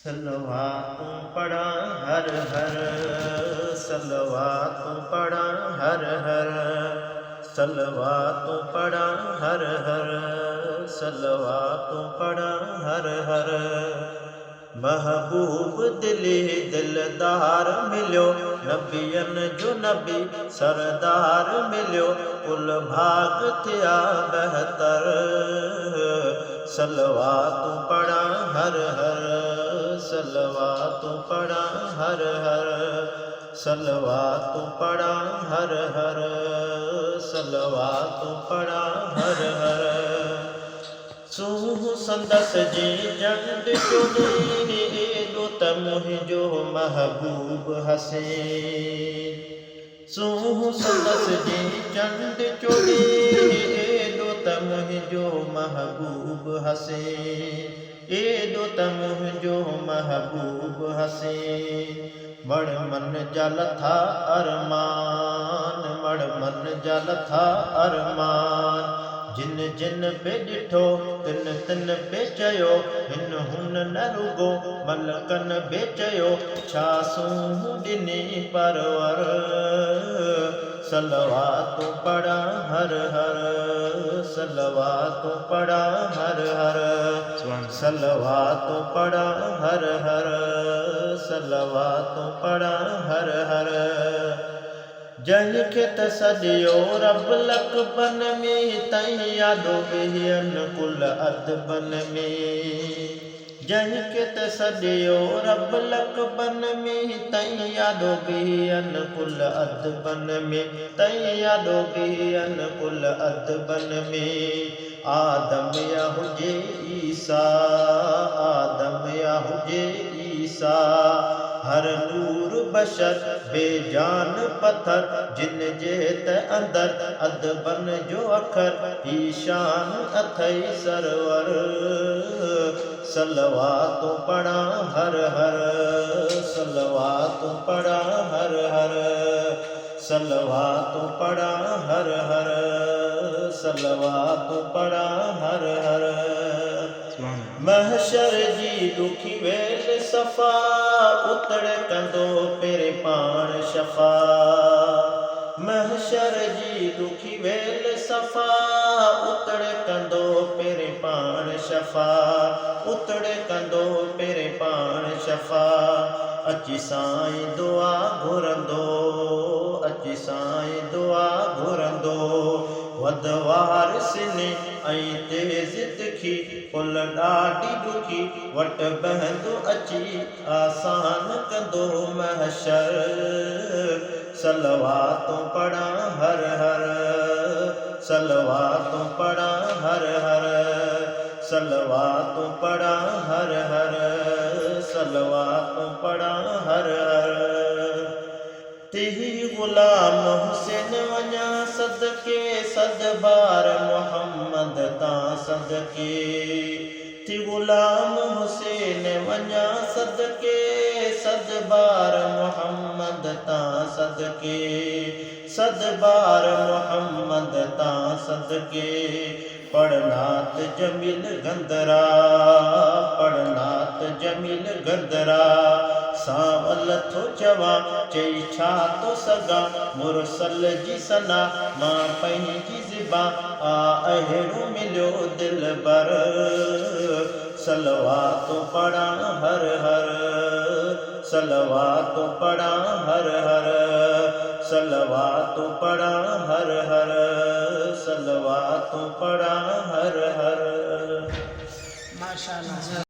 सलवातु पढ़ा हर हर, सलवातु पढ़ा हर हर, सलवातु पढ़ा हर हर, सलवातु पढ़ा हर हर। महबूब दिली दिलदार मिलियो, नबियन जो नबी सरदार मिलियो, कुल भाग थिया बहतर। सलवातु पढ़ा हर हर, सलवातु पढ़ा हर हर, सलवातु पढ़ा हर हर, सलवातु पढ़ा हर हर। सूह संदस जी जंड चुनी, एॾो त मुंहिंजो महबूब हसे। सूह संदस जी जंड चुनी, एॾो त मुंहिंजो महबूब हसे। एॾो त मुंहिंजो महबूब हसे। मण मन जा लथा अरमान, मण मन जा लथा अरमान। जिन जिन पे ॾिठो तिन तिन पे चयो, हिन हुन न रुगो मलकन बे चयो, छा सूंहुं ॾिनी परवर। सलवातु पढ़ा हर हर, सलवातु पढ़ा हर हर, सलवातु पढ़ा हर हर, सलवातु पढ़ा हर हर। जंहिंखे त सॼियो रब लक़बन में, तईं यादो वेहन कुल अदबन में। जंहिंखे त सॼियो रब लक़बन में, तईं यादो वेहन कुल अदबन में, तईं यादो वेहन कुल अदबन में। आदम या हुजे ईसा, आदम या हुजे ईसा, हर नूर बशर बेजान पत्थर, जिन जे त अंदर अदबन जो अखर, ईशान अथई सरवर। सलवातु पढ़ा हर हर, सलवातु पढ़ा हर हर, सलवातु पढ़ा हर हर, सलवातु पढ़ा हर हर। महशर जी ॾुखी वेल सफ़ा, उतड़ कंदो पेरे पाण शफ़ा। महशर जी ॾुखी वेल सफ़ा, उतड़ कंदो पेरे पाण शफ़ा, उतड़ कंदो पेरे पाण शफ़ा। अची साईं दुआ घुरंदो, अची साईं दुआ घुरंदो, वध वारसिने ऐं तेज़ तिखी, फुल ॾाढी ॾुखी वट बहंदो अची, आसान कंदो महशर। सलवातु पढ़ा हर हर, सलवातु पढ़ा हर हर, सलवातु पढ़ा हर हर, सलवातु पढ़ा हर हर। तेही ग़ुलाम हुसैन वञा सदके, सद बार मोहम्मद तां सदके। थी ग़ुलाम हुसैन वञा सदके, सद बार मोहम्मद तां सदके, सद बार मोहम्मद तां सदके। पढ़नात जमील गंदरा, पढ़नात जमील गंदरा, सावल थो चवां चई छा थो सघां, मुरसल जी सना मां पंहिंजी ज़िबां, आ अहिड़ो मिलियो दिलबर। सलवातु पढ़ा हर हर, सलवातु पढ़ा हर हर, सलवातु पढ़ा हर हर, सलवातु पढ़ा हर हर। माशाअल्लाह।